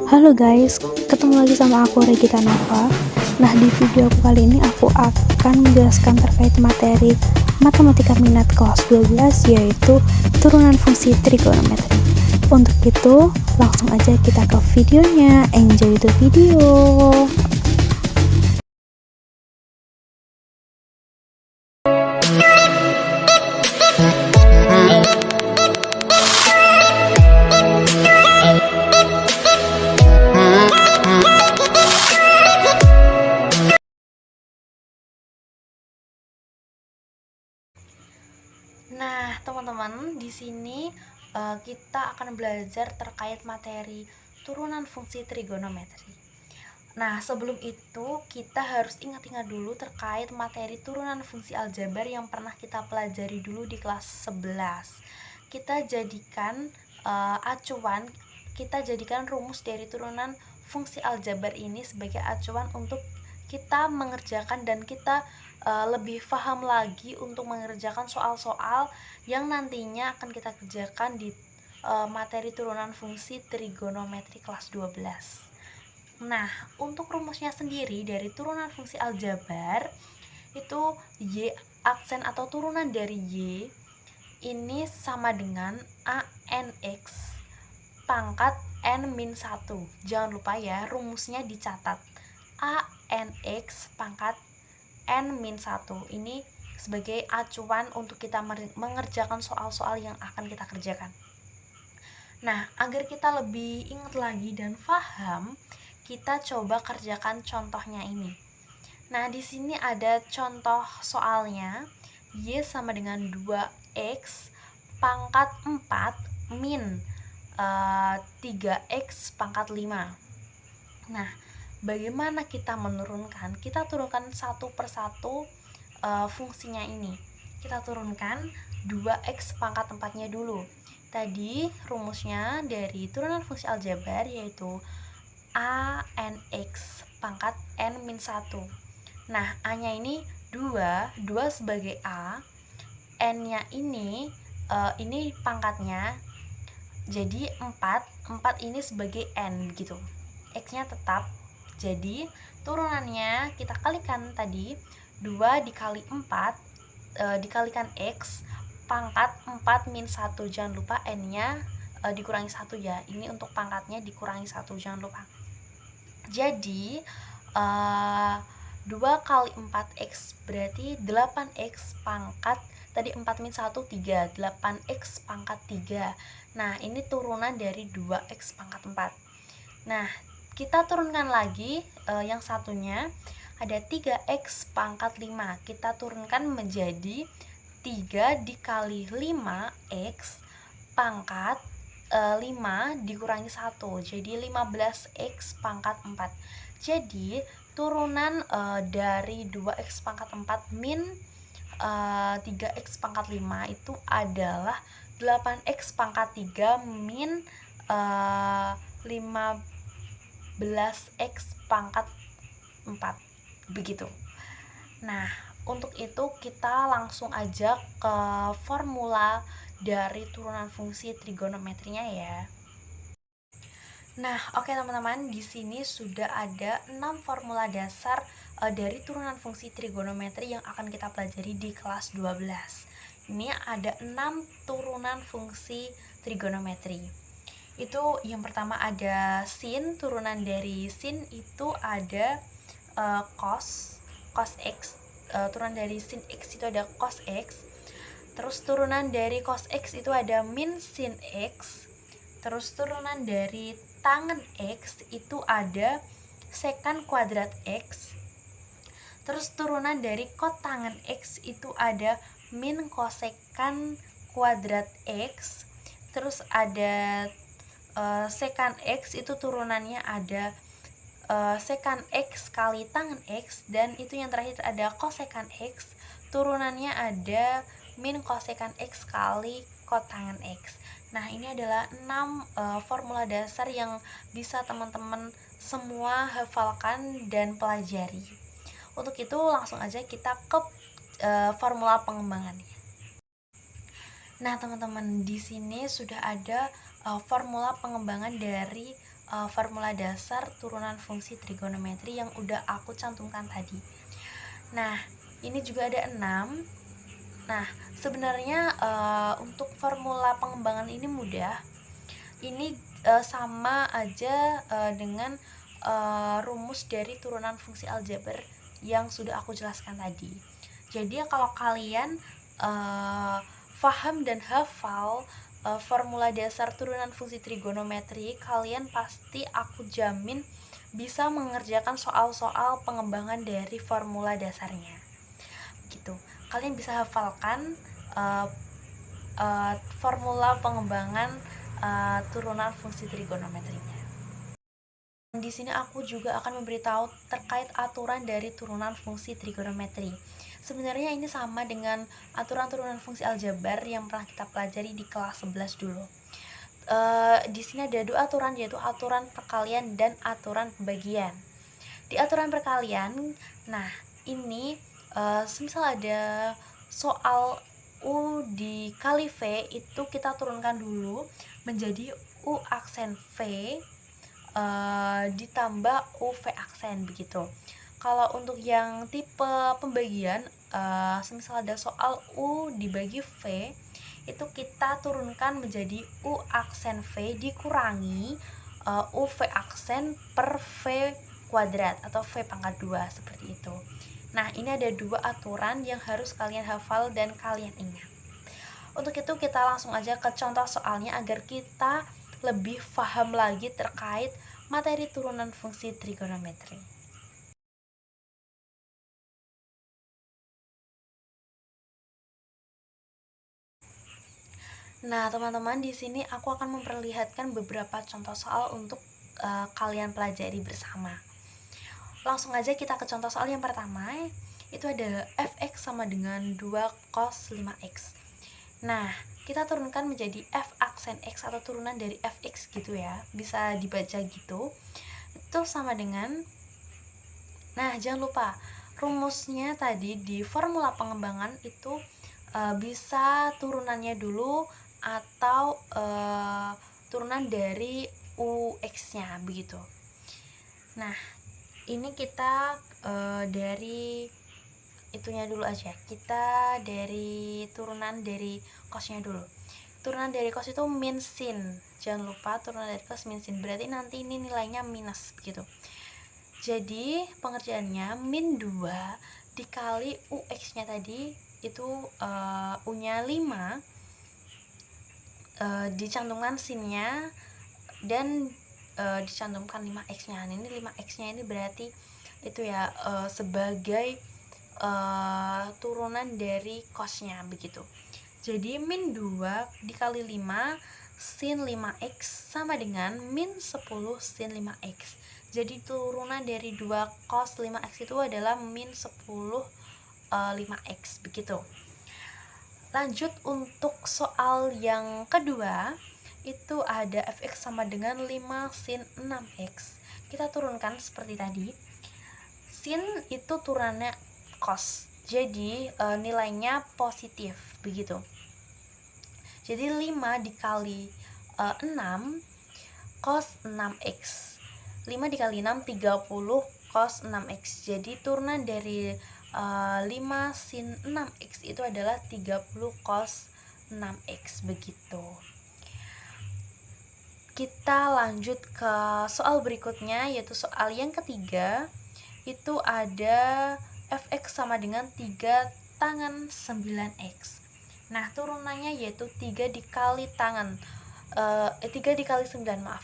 Halo guys, ketemu lagi sama aku Regita Nova. Nah, di video aku kali ini aku akan menjelaskan terkait materi matematika minat kelas 12, yaitu turunan fungsi trigonometri. Untuk itu, langsung aja kita ke videonya. Enjoy the video. Nah, teman-teman, di sini kita akan belajar terkait materi turunan fungsi trigonometri. Nah, sebelum itu kita harus ingat-ingat dulu terkait materi turunan fungsi aljabar yang pernah kita pelajari dulu di kelas 11. Kita jadikan acuan, kita jadikan rumus dari turunan fungsi aljabar ini sebagai acuan untuk kita mengerjakan dan kita lebih paham lagi untuk mengerjakan soal-soal yang nantinya akan kita kerjakan di materi turunan fungsi trigonometri kelas 12. Nah, untuk rumusnya sendiri dari turunan fungsi aljabar itu y aksen atau turunan dari y ini sama dengan ANX pangkat N-1. Jangan lupa ya, rumusnya dicatat. ANX pangkat N-1 ini sebagai acuan untuk kita mengerjakan soal-soal yang akan kita kerjakan. Nah, agar kita lebih ingat lagi dan paham, kita coba kerjakan contohnya ini. Nah, di sini ada contoh soalnya. Y sama dengan 2x pangkat 4 min 3x pangkat 5. Nah, bagaimana kita menurunkan? Kita turunkan satu persatu fungsinya ini. Kita turunkan 2x pangkat 4-nya dulu. Tadi rumusnya dari turunan fungsi aljabar yaitu ANX pangkat N-1. Nah, A-nya ini 2 sebagai A, N-nya ini pangkatnya jadi 4 ini sebagai N gitu. X-nya tetap. Jadi turunannya kita kalikan tadi 2 dikali 4 dikalikan X pangkat 4 min 1. Jangan lupa N-nya dikurangi 1 ya. Ini untuk pangkatnya dikurangi 1, jangan lupa. Jadi 2 kali 4x berarti 8x pangkat tadi 4 min 1 3, 8x pangkat 3. Nah, ini turunan dari 2x pangkat 4. Nah, kita turunkan lagi yang satunya ada 3x pangkat 5. Kita turunkan menjadi 3 dikali 5x pangkat 5 dikurangi 1. Jadi 15x pangkat 4. Jadi turunan dari 2x pangkat 4 min 3x pangkat 5 itu adalah 8x pangkat 3 min 15x pangkat 4. Begitu. Nah, untuk itu kita langsung aja ke formula dari turunan fungsi trigonometrinya ya. Nah, oke teman-teman, di sini sudah ada 6 formula dasar dari turunan fungsi trigonometri yang akan kita pelajari di kelas 12. Ini ada 6 turunan fungsi trigonometri. Itu yang pertama ada sin, turunan dari sin itu ada cos x. Turunan dari sin x itu ada cos x. Terus turunan dari cos x itu ada min sin x. Terus turunan dari tangen x itu ada secant kuadrat x. Terus turunan dari kotangen x itu ada min kosekan kuadrat x. Terus ada secant x itu turunannya ada secant x kali tangen x. Dan itu yang terakhir ada kosekan x, turunannya ada min kosekan x kali kotangen x. Nah, ini adalah 6 formula dasar yang bisa teman-teman semua hafalkan dan pelajari. Untuk itu langsung aja kita ke formula pengembangannya. Nah, teman-teman, di sini sudah ada formula pengembangan dari formula dasar turunan fungsi trigonometri yang udah aku cantumkan tadi. Nah, ini juga ada 6. Nah, sebenarnya untuk formula pengembangan ini mudah. Ini sama aja dengan rumus dari turunan fungsi aljabar yang sudah aku jelaskan tadi. Jadi kalau kalian paham dan hafal formula dasar turunan fungsi trigonometri, kalian pasti aku jamin bisa mengerjakan soal-soal pengembangan dari formula dasarnya. Gitu. Kalian bisa hafalkan formula pengembangan turunan fungsi trigonometrinya. Di sini aku juga akan memberitahu terkait aturan dari turunan fungsi trigonometri. Sebenarnya ini sama dengan aturan turunan fungsi aljabar yang pernah kita pelajari di kelas 11 dulu. Di sini ada 2 aturan, yaitu aturan perkalian dan aturan pembagian. Di aturan perkalian, nah ini semisal ada soal U dikali V, itu kita turunkan dulu menjadi U aksen V ditambah UV aksen begitu. Kalau untuk yang tipe pembagian, semisal ada soal U dibagi V, itu kita turunkan menjadi U aksen V dikurangi UV aksen per V kuadrat atau V pangkat 2 seperti itu. Nah, ini ada 2 aturan yang harus kalian hafal dan kalian ingat. Untuk itu kita langsung aja ke contoh soalnya agar kita lebih paham lagi terkait materi turunan fungsi trigonometri. Nah, teman-teman, di sini aku akan memperlihatkan beberapa contoh soal untuk kalian pelajari bersama. Langsung aja kita ke contoh soal yang pertama. Itu ada fx sama dengan 2 cos 5x. Nah, kita turunkan menjadi f aksen x atau turunan dari fx gitu ya. Bisa dibaca gitu. Itu sama dengan, nah jangan lupa rumusnya tadi di formula pengembangan itu bisa turunannya dulu atau turunan dari ux-nya begitu. Nah, ini kita dari itunya dulu aja. Kita dari turunan dari cosnya dulu. Turunan dari cos itu min sin. Jangan lupa turunan dari cos min sin. Berarti nanti ini nilainya minus begitu. Jadi pengerjaannya min 2 dikali ux-nya tadi itu u-nya 5, dicantumkan sinnya dan dicantumkan 5x-nya. Nah, ini 5x-nya ini berarti itu ya sebagai turunan dari cosnya begitu. Jadi min 2 dikali 5 sin 5x sama dengan min 10 sin 5x. Jadi turunan dari 2 cos 5x itu adalah min 10 5x begitu. Lanjut untuk soal yang kedua, itu ada fx sama dengan 5 sin 6x. Kita turunkan seperti tadi. Sin itu turunannya cos, jadi nilainya positif begitu. Jadi 5 dikali 6 cos 6x. 5 dikali 6 30 cos 6x. Jadi turunan dari 5 sin 6x itu adalah 30 cos 6x begitu. Kita lanjut ke soal berikutnya, yaitu soal yang ketiga. Itu ada fx sama dengan 3 tangan 9x. Nah, turunannya yaitu 3 dikali tangan 3 dikali 9, maaf.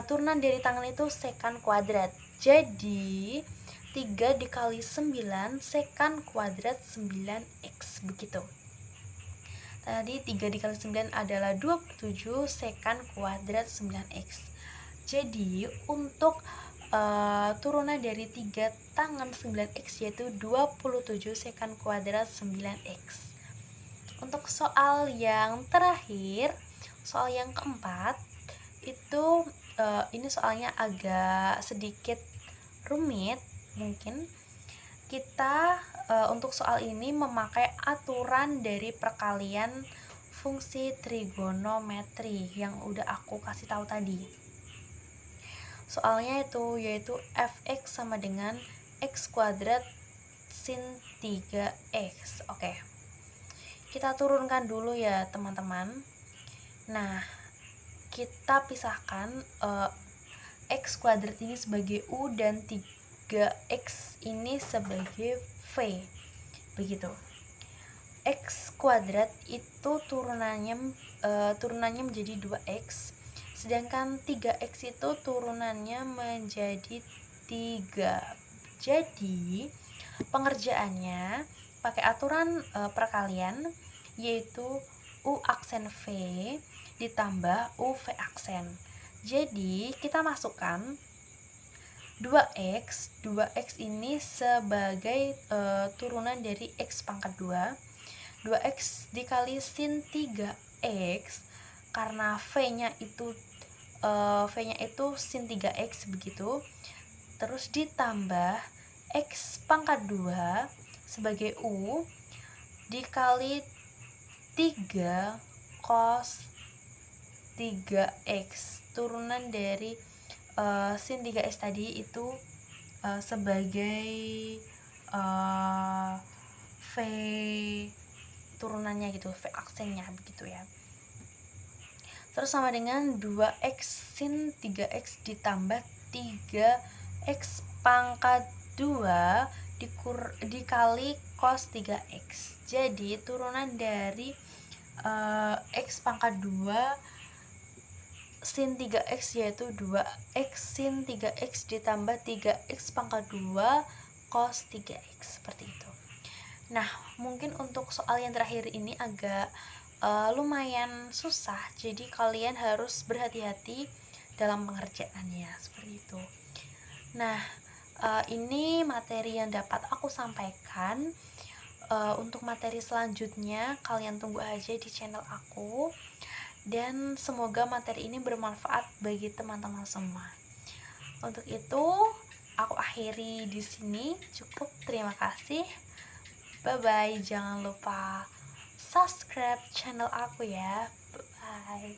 Turunan dari tangan itu sekan kuadrat. Jadi 3 dikali 9 sekan kuadrat 9x begitu. Tadi 3 dikali 9 adalah 27 sekan kuadrat 9x. Jadi untuk turunan dari 3 tangan 9x yaitu 27 sekan kuadrat 9x. Untuk soal yang terakhir, soal yang keempat, itu ini soalnya agak sedikit rumit mungkin. Kita untuk soal ini memakai aturan dari perkalian fungsi trigonometri yang udah aku kasih tahu tadi. soalnya itu yaitu fx sama dengan x kuadrat sin 3x. Oke, kita turunkan dulu ya teman-teman. Nah, kita pisahkan x kuadrat ini sebagai u dan 3x ini sebagai v, begitu. X kuadrat itu turunannya menjadi 2x, sedangkan 3x itu turunannya menjadi 3. Jadi pengerjaannya pakai aturan perkalian, yaitu u aksen v ditambah u v aksen. Jadi kita masukkan 2x ini sebagai turunan dari x pangkat 2 dikali sin 3x, karena v-nya itu sin 3x begitu, terus ditambah x pangkat 2 sebagai u dikali 3 cos 3x, turunan dari sin 3x tadi itu sebagai v turunannya gitu, v aksennya begitu ya. Terus sama dengan 2x sin 3x ditambah 3x pangkat 2 dikali cos 3x. Jadi turunan dari x pangkat 2 sin 3x yaitu 2x sin 3x ditambah 3x pangkat 2 cos 3x, seperti itu. Nah, mungkin untuk soal yang terakhir ini agak lumayan susah, jadi kalian harus berhati-hati dalam pengerjaannya, seperti itu. Nah, ini materi yang dapat aku sampaikan. Untuk materi selanjutnya kalian tunggu aja di channel aku, dan semoga materi ini bermanfaat bagi teman-teman semua. Untuk itu aku akhiri di sini. Cukup, terima kasih. Bye bye. Jangan lupa subscribe channel aku ya. Bye bye.